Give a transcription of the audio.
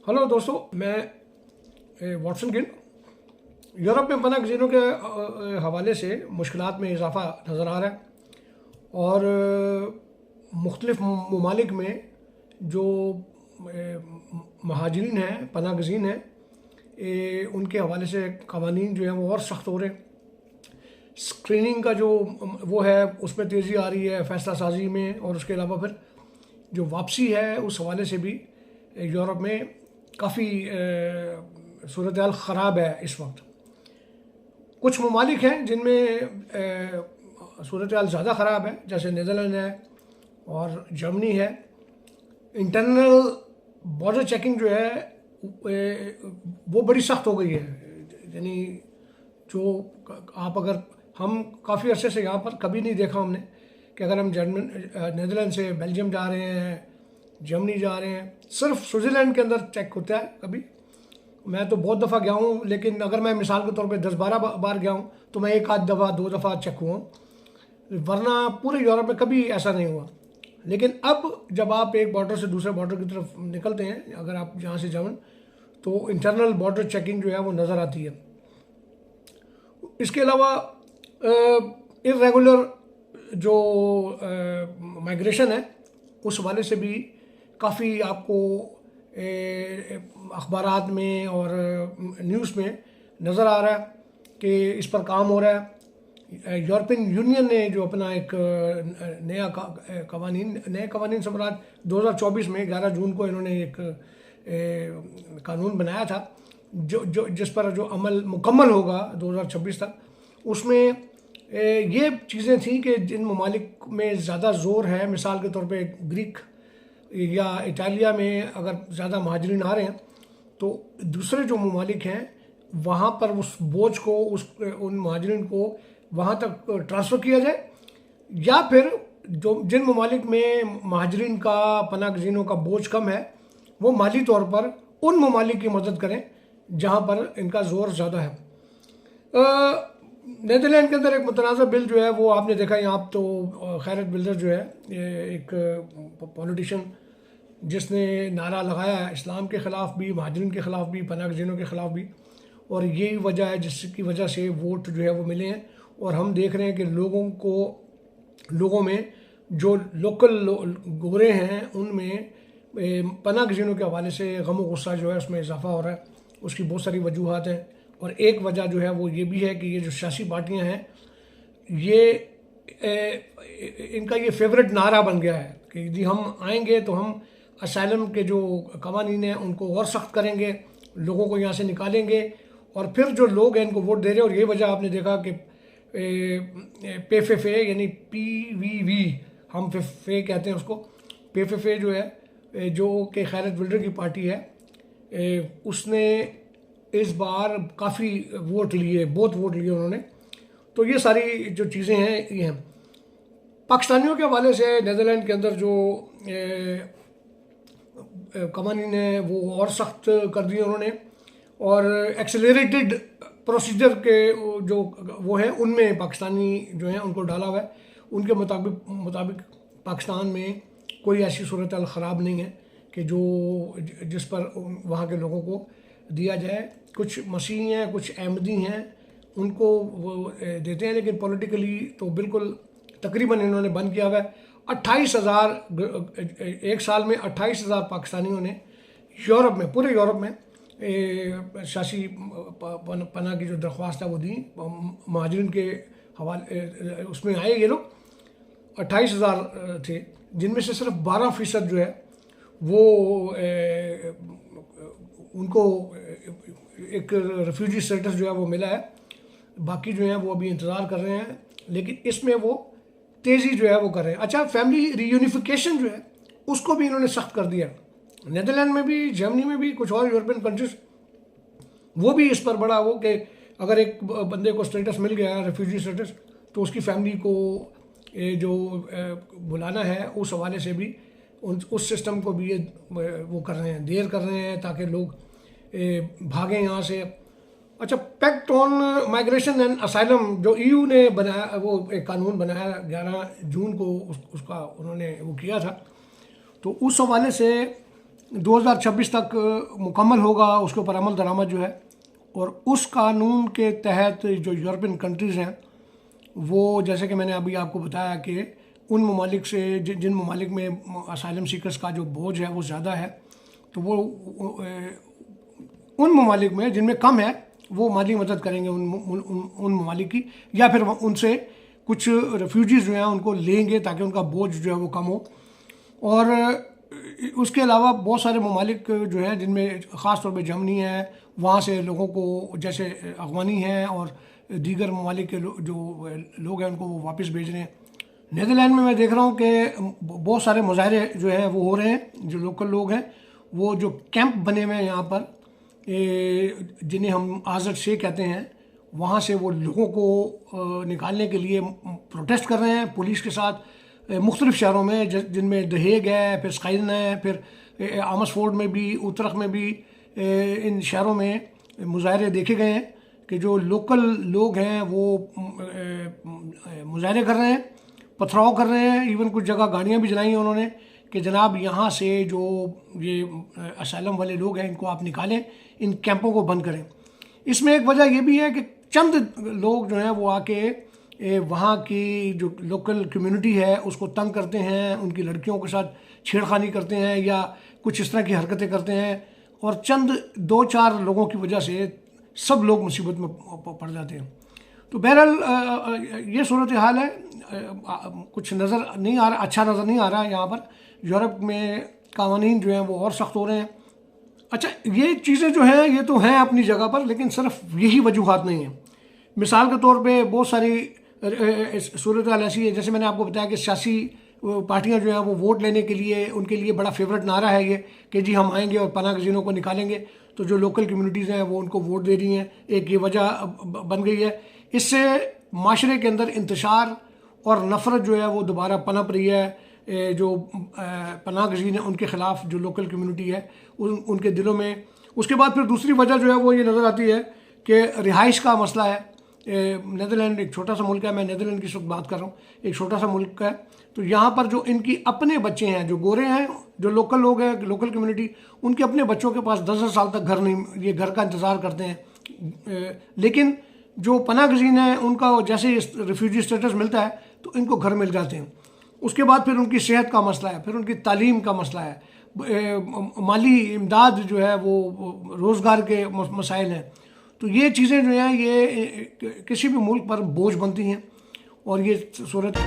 Hello दोस्तों, मैं Watson Gill. Europe में पनाह गज़ीनों के हवाले से मुश्किलात में इजाफ़ा नज़र आ रहा है और मुख्तलिफ़ ममालिक में जो महाजरीन हैं, पनाह गज़ीन हैं, उनके हवाले से क़वानीन जो हैं वो और सख्त हो रहे हैं। स्क्रीनिंग का जो वो है उसमें तेज़ी आ रही है फ़ैसला साजी में, और उसके अलावा फिर जो वापसी है उस हवाले से भी यूरोप में काफ़ी सूरत हाल ख़राब है इस वक्त। कुछ ममालिक हैं जिनमें सूरत हाल ज़्यादा ख़राब है, जैसे नीदरलैंड है और जर्मनी है। इंटरनल बॉर्डर चेकिंग जो है वो बड़ी सख्त हो गई है। यानी जो आप अगर हम काफ़ी अरसे से यहाँ पर कभी नहीं देखा हमने कि अगर हम नीदरलैंड से बेल्जियम जा रहे हैं, जर्मनी जा रहे हैं, सिर्फ स्विट्ज़रलैंड के अंदर चेक होता है। कभी मैं तो बहुत दफ़ा गया हूँ, लेकिन अगर मैं मिसाल के तौर पे 10-12 बार गया हूँ तो मैं एक आध दफ़ा 2 दफ़ा चेक हुआ हूँ, वरना पूरे यूरोप में कभी ऐसा नहीं हुआ। लेकिन अब जब आप एक बॉर्डर से दूसरे बॉर्डर की तरफ निकलते हैं, अगर आप जहाँ से जाएं, तो इंटरनल बॉर्डर चेकिंग जो है वो नज़र आती है। इसके अलावा इर्रेगुलर जो माइग्रेशन है उस हवाले से भी काफ़ी आपको अखबारात में और न्यूज़ में नज़र आ रहा है कि इस पर काम हो रहा है। यूरोपियन यूनियन ने जो अपना एक नए कवानीन समराज 2024 में 11 जून को इन्होंने एक कानून बनाया था जो जिस पर जो अमल मुकम्मल होगा 2026 तक। उसमें ये चीज़ें थी कि जिन ममालिक में ज़्यादा ज़ोर है, मिसाल के तौर पे ग्रीक या इटालिया में अगर ज़्यादा महाजरीन आ रहे हैं तो दूसरे जो ममालिक हैं वहाँ पर उस बोझ को उन महाजरीन को वहाँ तक ट्रांसफ़र किया जाए, या फिर जो जिन ममालिक में महाजरीन का पनाह गज़ीनों का बोझ कम है वो माली तौर पर उन ममालिक की मदद करें जहाँ पर इनका ज़ोर ज़्यादा है। नीदरलैंड के अंदर एक मुतनाज़ा बिल जो है वो आपने देखा यहाँ तो खैरत बिल्डर जो है एक पॉलिटिशियन जिसने नारा लगाया है इस्लाम के ख़िलाफ़ भी, महाजरीन के ख़िलाफ़ भी, पनाह गज़ीनों के ख़िलाफ़ भी, और यही वजह है जिसकी वजह से वोट जो है वो मिले हैं। और हम देख रहे हैं कि लोगों में जो लोकल गोरे हैं उनमें पनाह गज़ीनों के हवाले से गम और गुस्सा जो है उसमें इजाफ़ा हो रहा है। उसकी बहुत सारी वजूहात हैं, और एक वजह जो है वो ये भी है कि ये जो सियासी पार्टियां हैं ये इनका ये फेवरेट नारा बन गया है कि जी हम आएंगे तो हम असाइलम के जो कवानीन हैं उनको और सख्त करेंगे, लोगों को यहाँ से निकालेंगे, और फिर जो लोग हैं इनको वोट दे रहे हैं। और ये वजह आपने देखा कि PFFA यानी PVV, हम फे कहते हैं उसको, PFFA जो है जो कि खैरत बिल्डर की पार्टी है, उसने इस बार काफ़ी वोट लिए, बहुत वोट लिए उन्होंने। तो ये सारी जो चीज़ें हैं ये हैं। पाकिस्तानियों के हवाले से नीदरलैंड के अंदर जो कवानीन है वो और सख्त कर दिए उन्होंने, और एक्सेलरेटेड प्रोसीजर के जो वो हैं उनमें पाकिस्तानी जो हैं उनको डाला हुआ है। उनके मुताबिक पाकिस्तान में कोई ऐसी सूरत हाल ख़राब नहीं है कि जिस पर वहाँ के लोगों को दिया जाए। कुछ मसीही हैं, कुछ अहमदी हैं, उनको वो देते हैं, लेकिन पॉलिटिकली तो बिल्कुल तकरीबन इन्होंने बंद किया हुआ है। 28,000 एक साल में 28,000 पाकिस्तानियों ने यूरोप में, पूरे यूरोप में सियासी पनाह की जो दरख्वास्त है वो दी। महाजरीन के हवाले उसमें आए ये लोग 28,000 थे, जिनमें से सिर्फ 12% जो है वो उनको एक रेफ्यूजी स्टेटस जो है वो मिला है। बाकी जो है वो अभी इंतज़ार कर रहे हैं, लेकिन इसमें वो तेज़ी जो है वो कर रहे हैं। अच्छा, फैमिली रीयूनिफिकेशन जो है उसको भी इन्होंने सख्त कर दिया। नीदरलैंड में भी, जर्मनी में भी, कुछ और यूरोपियन कंट्रीज वो भी इस पर बड़ा हो कि अगर एक बंदे को स्टेटस मिल गया है, रेफ्यूजी स्टेटस, तो उसकी फैमिली को जो बुलाना है उस हवाले से भी उस सिस्टम को भी ये वो कर रहे हैं, देर कर रहे हैं ताकि लोग भागें यहाँ से। अच्छा, pact on migration and asylum जो EU ने बनाया, वो एक कानून बनाया 11 जून को, उसका उन्होंने वो किया था। तो उस हवाले से 2026 तक मुकम्मल होगा, उसके ऊपर अमल दरामद जो है। और उस कानून के तहत जो यूरोपियन कंट्रीज़ हैं वो, जैसे कि मैंने अभी आपको बताया कि उन ममालिक से जिन ममालिक में असाइलम सीकर्स का जो बोझ है वो ज़्यादा है, तो वो उन ममालिक में जिनमें कम है वो माली मदद करेंगे उन ममालिक की, या फिर उनसे कुछ रेफ्यूजीज़ जो हैं उनको लेंगे ताकि उनका बोझ जो है वो कम हो। और उसके अलावा बहुत सारे ममालिक जो हैं जिनमें ख़ास तौर पे जर्मनी है, वहाँ से लोगों को, जैसे अफ़गानी हैं और दीगर ममालिक के जो लोग हैं उनको वो वापस भेज रहे हैं। नीदरलैंड में मैं देख रहा हूँ कि बहुत सारे मुजाहरे जो हैं वो हो रहे हैं। जो लोकल लोग हैं वो जो कैंप बने हुए हैं यहाँ पर, जिन्हें हम आज़ाद शेख कहते हैं, वहाँ से वो लोगों को निकालने के लिए प्रोटेस्ट कर रहे हैं पुलिस के साथ मुख्तलिफ़ शहरों में, जिनमें द हेग है, फिर स्काइलन है, फिर आमसफोर्ड में भी, उतरख में भी। इन शहरों में मुजाहरे देखे गए हैं कि जो लोकल लोग हैं वो मुजाहरे कर रहे हैं, पथराव कर रहे हैं, इवन कुछ जगह गाड़ियाँ भी जलाई हैं उन्होंने कि जनाब यहाँ से जो ये असाइलम वाले लोग हैं इनको आप निकालें, इन कैंपों को बंद करें। इसमें एक वजह ये भी है कि चंद लोग जो हैं वो आके वहाँ की जो लोकल कम्युनिटी है उसको तंग करते हैं, उनकी लड़कियों के साथ छेड़खानी करते हैं या कुछ इस तरह की हरकतें करते हैं, और चंद 2-4 लोगों की वजह से सब लोग मुसीबत में पड़ जाते हैं। तो बहरहाल ये सूरत हाल है। कुछ नज़र नहीं आ रहा, अच्छा नज़र नहीं आ रहा है यहाँ पर। यूरोप में कानून जो हैं वो और सख्त हो रहे हैं। अच्छा, ये चीज़ें जो हैं ये तो हैं अपनी जगह पर, लेकिन सिर्फ यही वजूहात नहीं हैं। मिसाल के तौर पे बहुत सारी सूरत हाल ऐसी है, जैसे मैंने आपको बताया कि सियासी पार्टियां जो हैं वो वोट लेने के लिए, उनके लिए बड़ा फेवरेट नारा है ये कि जी हम आएंगे और पनाह गज़ीनों को निकालेंगे। तो जो लोकल कम्युनिटीज़ हैं वो उनको वोट दे रही हैं, एक ये वजह बन गई है। इससे माशरे के अंदर इंतशार और नफ़रत जो है वो दोबारा पनप रही है। जो पनाह गज़ीन है उनके ख़िलाफ़ जो लोकल कम्युनिटी है उनके दिलों में। उसके बाद फिर दूसरी वजह जो है वो ये नज़र आती है कि रिहाइश का मसला है। नीदरलैंड एक छोटा सा मुल्क है, मैं नीदरलैंड की इस वक्त बात कर रहा हूँ, एक छोटा सा मुल्क है। तो यहाँ पर जो इनकी अपने बच्चे हैं, जो गोरे हैं, जो लोकल लोग हैं, लोकल कम्युनिटी, उनके अपने बच्चों के पास 10 साल तक घर नहीं, ये घर का इंतज़ार करते हैं। लेकिन जो पनाह गज़ीन है उनका जैसे रिफ्यूजी स्टेटस मिलता है तो इनको घर मिल जाते हैं। उसके बाद फिर उनकी सेहत का मसला है, फिर उनकी तालीम का मसला है, माली इमदाद जो है वो रोज़गार के मसाइल हैं। तो ये चीज़ें जो हैं ये किसी भी मुल्क पर बोझ बनती हैं और ये सूरत